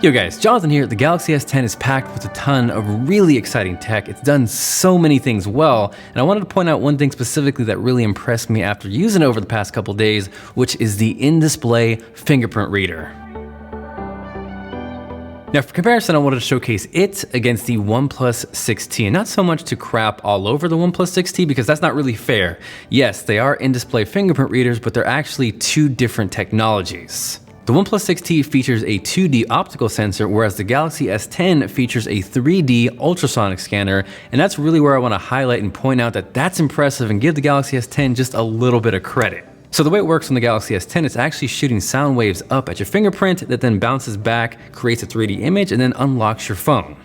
Yo guys, Jonathan here. The Galaxy S10 is packed with a ton of really exciting tech. It's done so many things well, and I wanted to point out one thing specifically that really impressed me after using it over the past couple days, which is the in-display fingerprint reader. Now for comparison, I wanted to showcase it against the OnePlus 6T, and not so much to crap all over the OnePlus 6T because that's not really fair. Yes, they are in-display fingerprint readers, but they're actually two different technologies. The OnePlus 6T features a 2D optical sensor, whereas the Galaxy S10 features a 3D ultrasonic scanner, and that's really where I want to highlight and point out that that's impressive and give the Galaxy S10 just a little bit of credit. So the way it works on the Galaxy S10, it's actually shooting sound waves up at your fingerprint that then bounces back, creates a 3D image, and then unlocks your phone.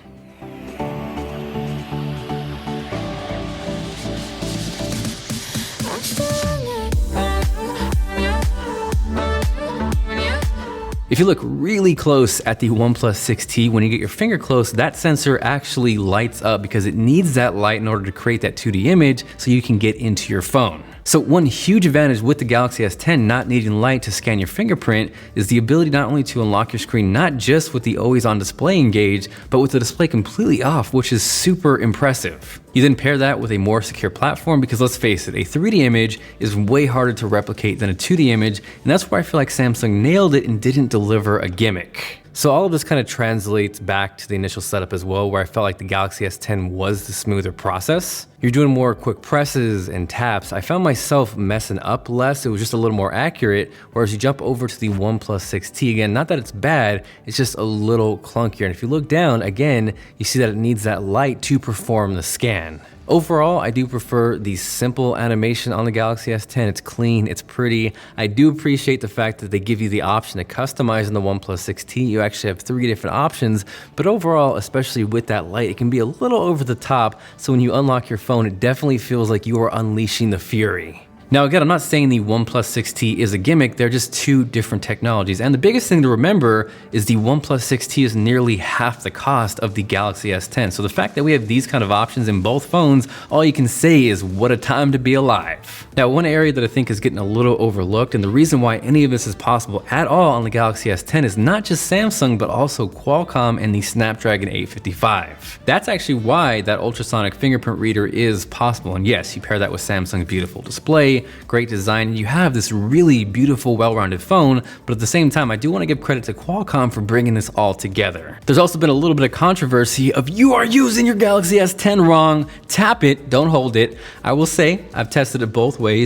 If you look really close at the OnePlus 6T, when you get your finger close, that sensor actually lights up because it needs that light in order to create that 2D image so you can get into your phone. So one huge advantage with the Galaxy S10 not needing light to scan your fingerprint is the ability not only to unlock your screen not just with the always on display engaged, but with the display completely off, which is super impressive. You then pair that with a more secure platform because let's face it, a 3D image is way harder to replicate than a 2D image, and that's where I feel like Samsung nailed it and didn't deliver a gimmick. So all of this kind of translates back to the initial setup as well, where I felt like the Galaxy S10 was the smoother process. You're doing more quick presses and taps. I found myself messing up less. It was just a little more accurate, whereas you jump over to the OnePlus 6T, again, not that it's bad, it's just a little clunkier. And if you look down, again, you see that it needs that light to perform the scan. Overall, I do prefer the simple animation on the Galaxy S10. It's clean, it's pretty. I do appreciate the fact that they give you the option to customize in the OnePlus 6T. You actually have 3 different options, but overall, especially with that light, it can be a little over the top. So when you unlock your phone, it definitely feels like you are unleashing the fury. Now again, I'm not saying the OnePlus 6T is a gimmick, they're just two different technologies. And the biggest thing to remember is the OnePlus 6T is nearly half the cost of the Galaxy S10. So the fact that we have these kind of options in both phones, all you can say is what a time to be alive. Now one area that I think is getting a little overlooked, and the reason why any of this is possible at all on the Galaxy S10 is not just Samsung, but also Qualcomm and the Snapdragon 855. That's actually why that ultrasonic fingerprint reader is possible. And yes, you pair that with Samsung's beautiful display, great design, you have this really beautiful, well-rounded phone, but at the same time, I do want to give credit to Qualcomm for bringing this all together. There's also been a little bit of controversy of you are using your Galaxy S10 wrong, tap it, don't hold it. I will say, I've tested it both ways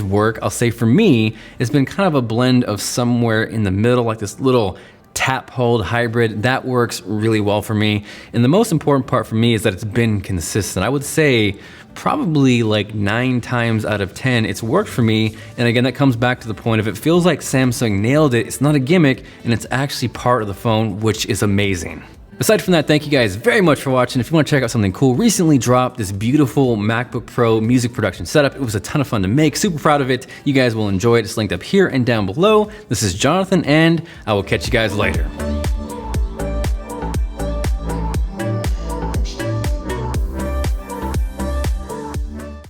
work. I'll say for me, it's been kind of a blend of somewhere in the middle, like this little tap hold hybrid. That works really well for me. And the most important part for me is that it's been consistent. I would say probably like 9 times out of 10 it's worked for me. And again, that comes back to the point of it feels like Samsung nailed it. It's not a gimmick and it's actually part of the phone, which is amazing. Aside from that, thank you guys very much for watching. If you want to check out something cool, recently dropped this beautiful MacBook Pro music production setup. It was a ton of fun to make, super proud of it. You guys will enjoy it. It's linked up here and down below. This is Jonathan, and I will catch you guys later.